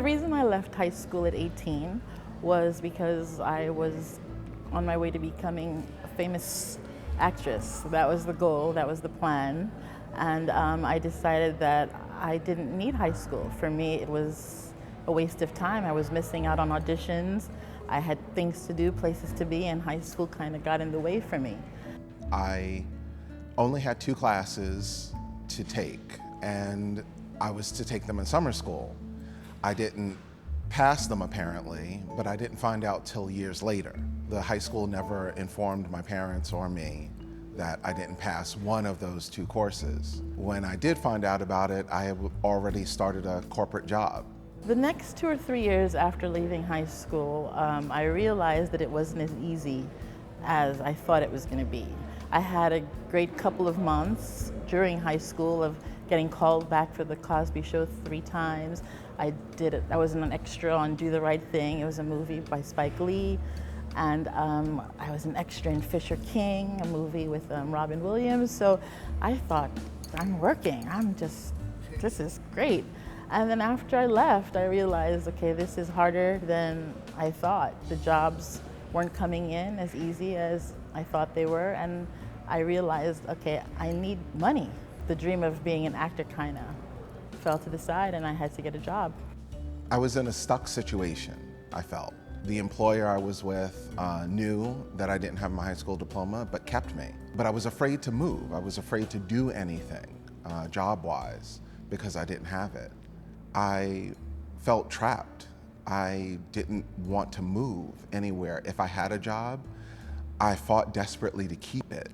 The reason I left high school at 18 was because I was on my way to becoming a famous actress. That was the goal, that was the plan. And I decided that I didn't need high school. For me, it was a waste of time. I was missing out on auditions. I had things to do, places to be, and high school kind of got in the way for me. I only had 2 classes to take, and I was to take them in summer school. I didn't pass them apparently, but I didn't find out till years later. The high school never informed my parents or me that I didn't pass one of those 2 courses. When I did find out about it, I had already started a corporate job. The next 2 or 3 years after leaving high school, I realized that it wasn't as easy as I thought it was going to be. I had a great couple of months during high school of getting called back for the Cosby Show 3 times. I was an extra on Do the Right Thing. It was a movie by Spike Lee. And I was an extra in Fisher King, a movie with Robin Williams. So I thought, I'm working. This is great. And then after I left, I realized, okay, this is harder than I thought. The jobs weren't coming in as easy as I thought they were. And I realized, okay, I need money. The dream of being an actor kind of fell to the side, and I had to get a job. I was in a stuck situation, I felt. The employer I was with knew that I didn't have my high school diploma, but kept me. But I was afraid to move. I was afraid to do anything job-wise because I didn't have it. I felt trapped. I didn't want to move anywhere. If I had a job, I fought desperately to keep it,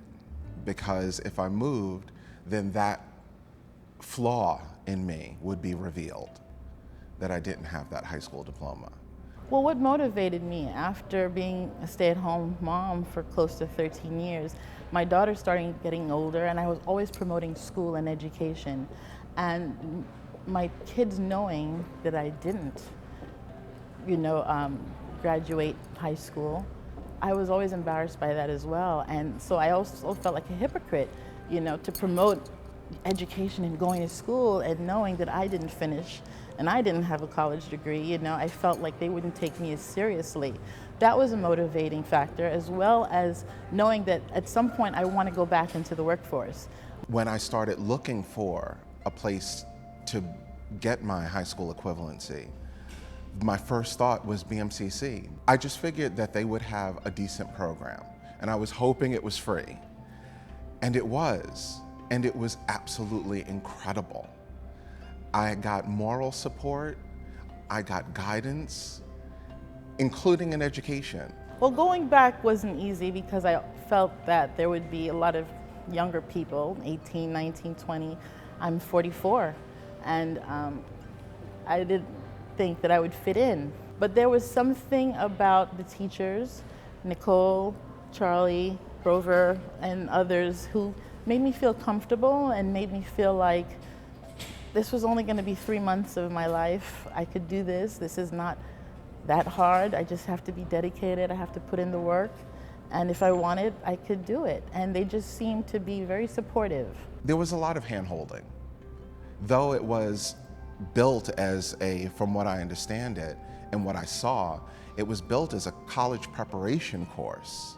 because if I moved, then that flaw in me would be revealed, that I didn't have that high school diploma. Well, what motivated me after being a stay-at-home mom for close to 13 years, my daughter started getting older, and I was always promoting school and education. And my kids knowing that I didn't, graduate high school, I was always embarrassed by that as well. And so I also felt like a hypocrite, to promote education and going to school and knowing that I didn't finish and I didn't have a college degree. I felt like they wouldn't take me as seriously. That was a motivating factor, as well as knowing that at some point I want to go back into the workforce. When I started looking for a place to get my high school equivalency, my first thought was Bmcc. I just figured that they would have a decent program, and I was hoping it was free. And it was absolutely incredible. I got moral support, I got guidance, including in education. Well, going back wasn't easy because I felt that there would be a lot of younger people, 18, 19, 20. I'm 44, and I didn't think that I would fit in. But there was something about the teachers, Nicole, Charlie, Grover, and others, who made me feel comfortable and made me feel like this was only going to be 3 months of my life. I could do this. This is not that hard. I just have to be dedicated. I have to put in the work. And if I wanted, I could do it. And they just seemed to be very supportive. There was a lot of hand-holding. Though it was built as from what I understand it and what I saw, it was built as a college preparation course,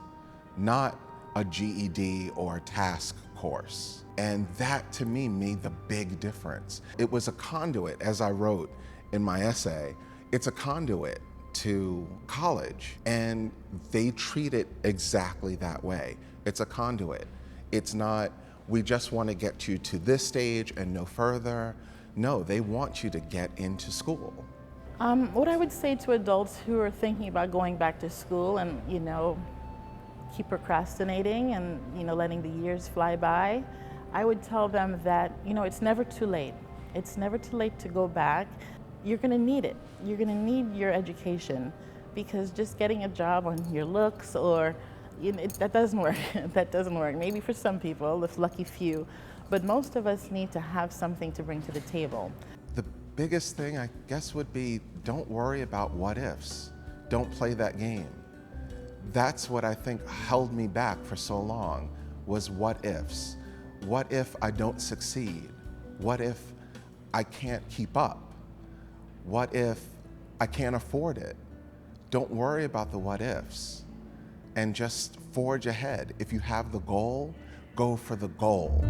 not a GED or task course. And that, to me, made the big difference. It was a conduit, as I wrote in my essay, it's a conduit to college, and they treat it exactly that way. It's a conduit. It's not, we just want to get you to this stage and no further. No, they want you to get into school. What I would say to adults who are thinking about going back to school and, keep procrastinating and, letting the years fly by, I would tell them that, it's never too late. It's never too late to go back. You're going to need it. You're going to need your education, because just getting a job on your looks or that doesn't work. That doesn't work. Maybe for some people, the lucky few, but most of us need to have something to bring to the table. The biggest thing, I guess, would be don't worry about what ifs. Don't play that game. That's what I think held me back for so long, was what ifs. What if I don't succeed? What if I can't keep up? What if I can't afford it. Don't worry about the what ifs and just forge ahead. If you have the goal, go for the goal.